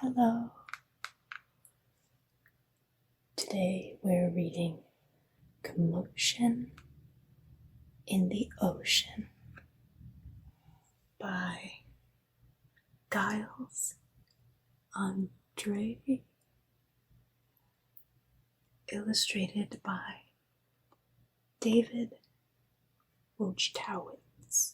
Hello. Today we're reading Commotion in the Ocean by Giles, Andreae, illustrated by David Wojtowicz.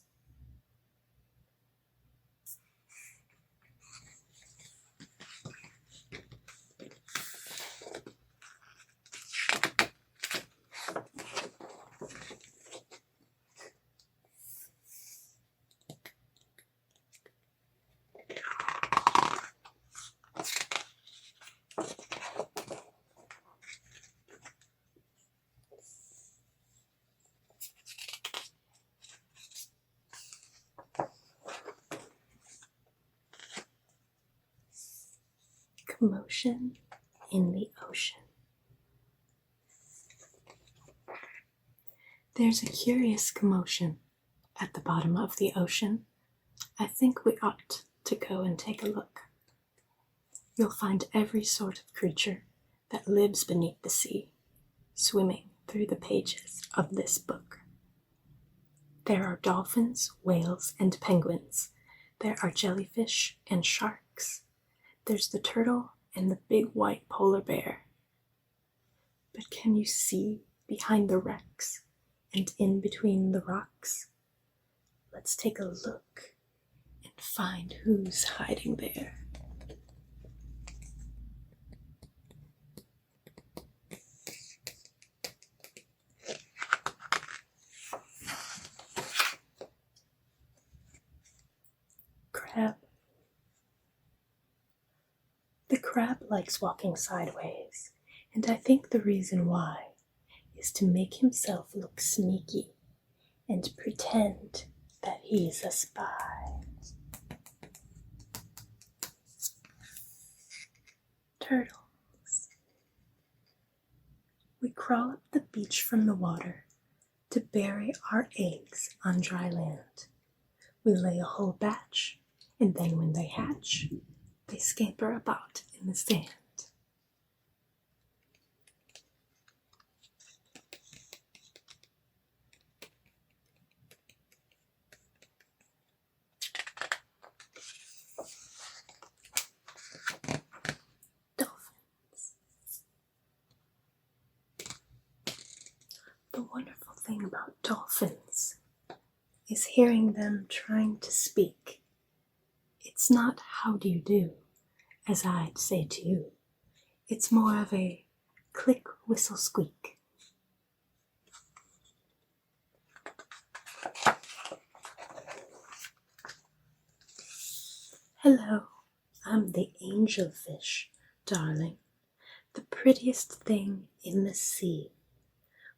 Commotion in the Ocean. There's a curious commotion at the bottom of the ocean. I think we ought to go and take a look. You'll find every sort of creature that lives beneath the sea, swimming through the pages of this book. There are dolphins, whales, and penguins. There are jellyfish and sharks. There's the turtle and the big white polar bear. But can you see behind the wrecks and in between the rocks? Let's take a look and find who's hiding there. Crab. The crab likes walking sideways, and I think the reason why is to make himself look sneaky and pretend that he's a spy. Turtles. We crawl up the beach from the water to bury our eggs on dry land. We lay a whole batch, and then when they hatch, they scamper about in the sand. Dolphins. The wonderful thing about dolphins is hearing them trying to speak. It's not how do you do, as I'd say to you. It's more of a click, whistle, squeak. Hello, I'm the Angelfish, darling, the prettiest thing in the sea.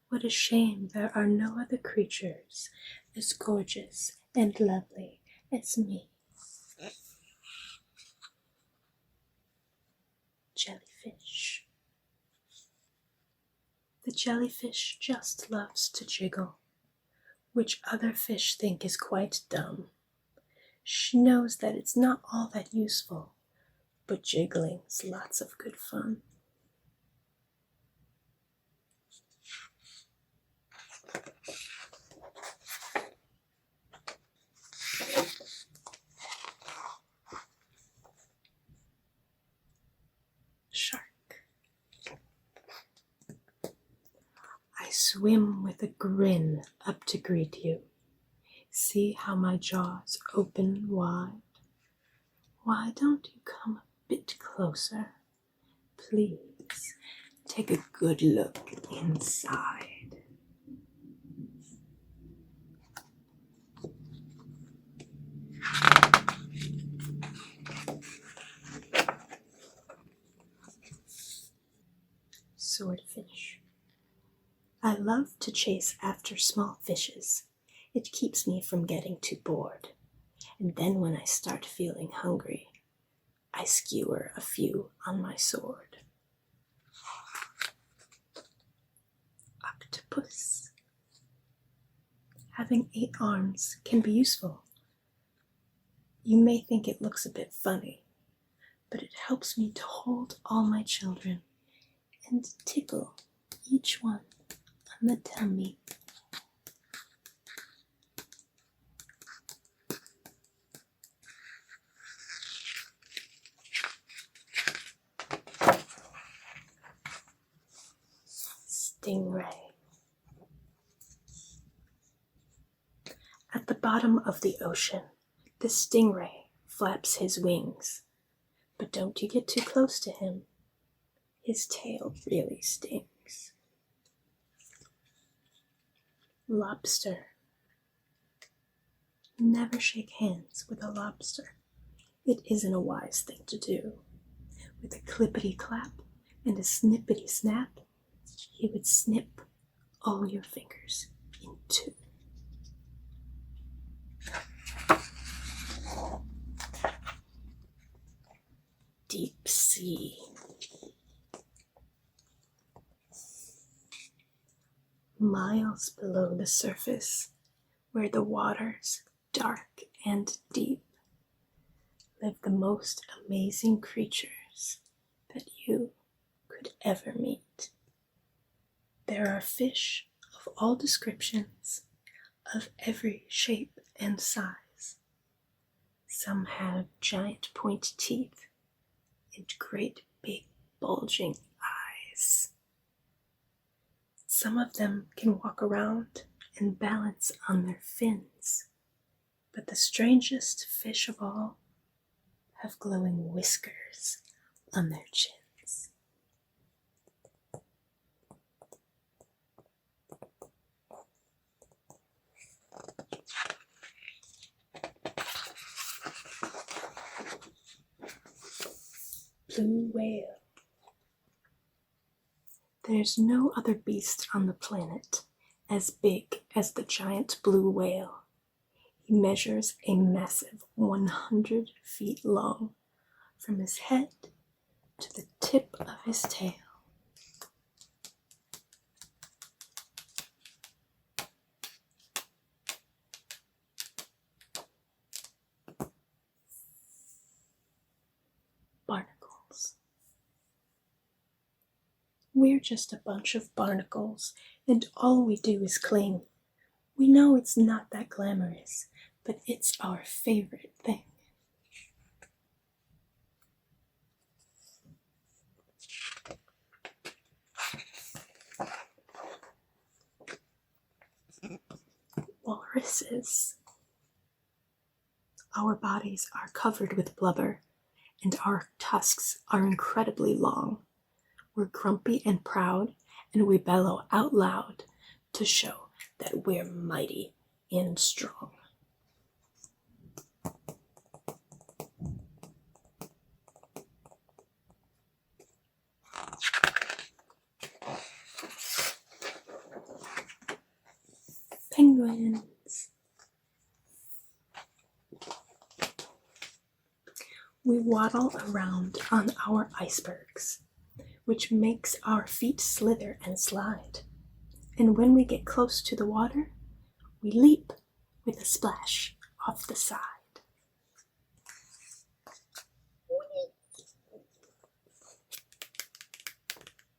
What a shame there are no other creatures as gorgeous and lovely as me. Jellyfish. The jellyfish just loves to jiggle, which other fish think is quite dumb. She knows that it's not all that useful, but jiggling's lots of good fun. Shark. I swim with a grin up to greet you. See how my jaws open wide? Why don't you come a bit closer? Please, take a good look inside. Swordfish. I love to chase after small fishes. It keeps me from getting too bored. And then when I start feeling hungry, I skewer a few on my sword. Octopus. Having 8 arms can be useful. You may think it looks a bit funny, but it helps me to hold all my children and tickle each one on the tummy. Stingray. At the bottom of the ocean, the stingray flaps his wings. But don't you get too close to him. His tail really stings. Lobster. Never shake hands with a lobster. It isn't a wise thing to do. With a clippity-clap and a snippity-snap, he would snip all your fingers in two. Deep sea. Miles below the surface, where the water's dark and deep, live the most amazing creatures that you could ever meet. There are fish of all descriptions, of every shape and size. Some have giant pointed teeth and great big bulging eyes. Some of them can walk around and balance on their fins, but the strangest fish of all have glowing whiskers on their chins. Blue whale. There's no other beast on the planet as big as the giant blue whale. He measures a massive 100 feet long from his head to the tip of his tail. Barnacles. We're just a bunch of barnacles, and all we do is cling. We know it's not that glamorous, but it's our favorite thing. Walruses. Our bodies are covered with blubber, and our tusks are incredibly long. We're grumpy and proud, and we bellow out loud to show that we're mighty and strong. Penguins. We waddle around on our icebergs, which makes our feet slither and slide. And when we get close to the water, we leap with a splash off the side.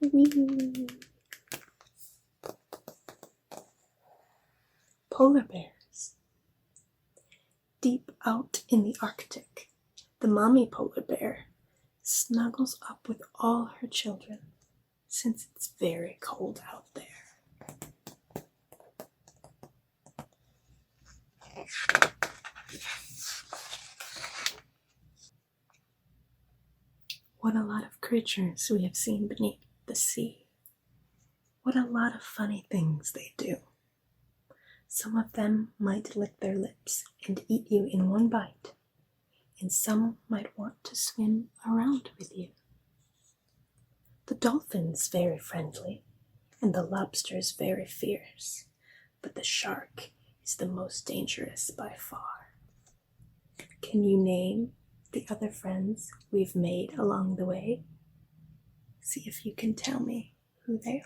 Whee! Polar bears. Deep out in the Arctic, the mommy polar bear snuggles up with all her children since it's very cold out there. What a lot of creatures we have seen beneath the sea. What a lot of funny things they do. Some of them might lick their lips and eat you in one bite, and some might want to swim around with you. The dolphin's very friendly, and the lobster's very fierce, but the shark is the most dangerous by far. Can you name the other friends we've made along the way? See if you can tell me who they are.